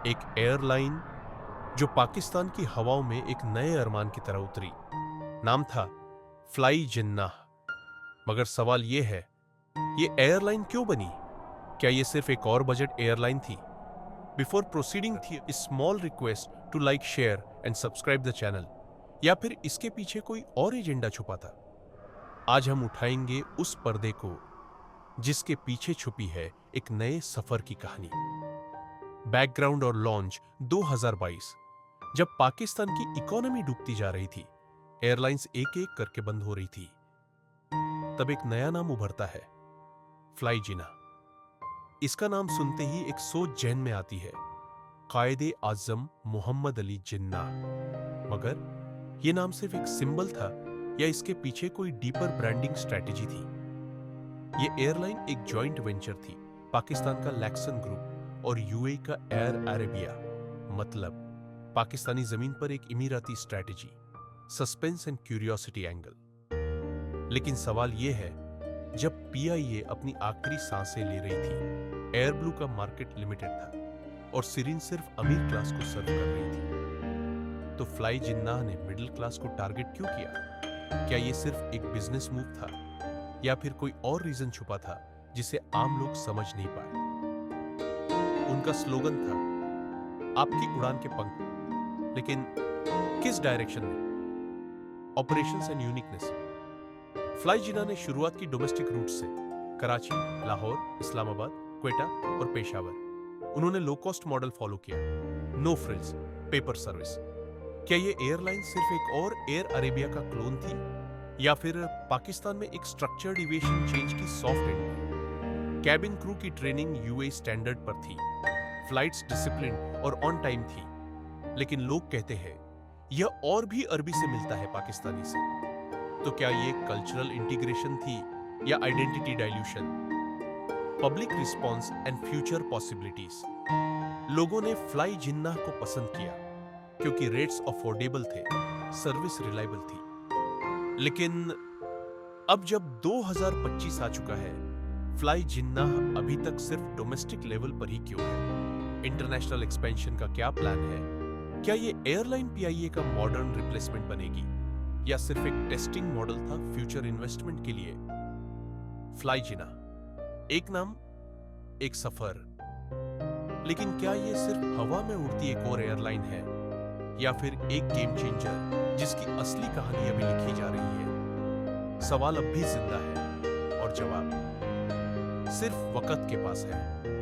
एक एयरलाइन जो पाकिस्तान की हवाओं में एक नए अरमान की तरह उतरी। नाम था फ्लाई जिन्नाह। मगर सवाल यह है, ये एयरलाइन क्यों बनी? क्या ये सिर्फ एक और बजट एयरलाइन थी? बिफोर प्रोसीडिंग थी small request to like, share and subscribe the channel. या फिर इसके पीछे कोई और एजेंडा छुपा था? आज हम उठाएंगे उस पर्दे को जिसके पीछे छुपी है एक नए सफर की कहानी। बैकग्राउंड और लॉन्च 2022। जब पाकिस्तान की इकोनॉमी डूबती जा रही थी, एयरलाइंस एक एक करके बंद हो रही थी, तब एक नया नाम उभरता है, फ्लाई जिन्नाह। इसका नाम सुनते ही एक सोच जहन में आती है, कायदे आजम मोहम्मद अली जिन्नाह। मगर यह नाम सिर्फ एक सिंबल था या इसके पीछे कोई डीपर ब्रांडिंग स्ट्रेटेजी थी? यह एयरलाइन एक जॉइंट वेंचर थी, पाकिस्तान का लैक्सन ग्रुप और यूएई का एयर अरेबिया। मतलब पाकिस्तानी जमीन पर एक Emirati strategy, suspense and curiosity angle. लेकिन सवाल यह है, जब पीआईए अपनी आखिरी सांसें ले रही थी, एयरब्लू का मार्केट लिमिटेड था और सिरिन सिर्फ अमीर क्लास को सर्व कर रही थी, तो फ्लाई जिन्नाह ने मिडिल क्लास को टारगेट क्यों किया? क्या यह सिर्फ एक बिजनेस मूव था या फिर कोई और रीजन छुपा था जिसे आम लोग समझ नहीं पाए? उनका स्लोगन था, आपकी उड़ान के पंख, लेकिन किस डायरेक्शन में? Operations and uniqueness. Fly Jinnah ने शुरुआत की डोमेस्टिक रूट से, कराची, लाहौर, इस्लामाबाद, क्वेटा और पेशावर। उन्होंने लो कॉस्ट मॉडल फॉलो किया, नो फ्रिल्स, पेपर सर्विस। क्या ये एयरलाइन सिर्फ एक और एयर अरेबिया का क्लोन थी या फिर पाकिस्तान में एक स्ट्रक्चर्ड एविएशन चेंज की सॉफ्ट एंड? कैबिन क्रू की ट्रेनिंग यूएई स्टैंडर्ड पर थी, फ्लाइट्स डिसिप्लिन और ऑन टाइम थी, लेकिन लोग कहते हैं यह और भी अरबी से मिलता है पाकिस्तानी से। तो क्या यह कल्चरल इंटीग्रेशन थी या identity dilution? Public response and future possibilities. लोगों ने फ्लाई जिन्नाह को पसंद किया क्योंकि रेट्स अफोर्डेबल थे, सर्विस रिलायबल थी। लेकिन अब जब 2025 आ चुका है, फ्लाई जिन्नाह अभी तक सिर्फ डोमेस्टिक लेवल पर ही क्यों है? इंटरनेशनल एक्सपेंशन का क्या प्लान है? क्या ये एयरलाइन पीआईए का मॉडर्न रिप्लेसमेंट बनेगी या सिर्फ एक टेस्टिंग मॉडल था फ्यूचर इन्वेस्टमेंट के लिए? फ्लाई जिन्नाह, एक नाम, एक सफर। लेकिन क्या ये सिर्फ हवा में उड़ती एक और एयरलाइन है या फिर एक गेम चेंजर जिसकी असली कहानी अभी लिखी जा रही है? सवाल अब भी जिंदा है और जवाब सिर्फ वक्त के पास है।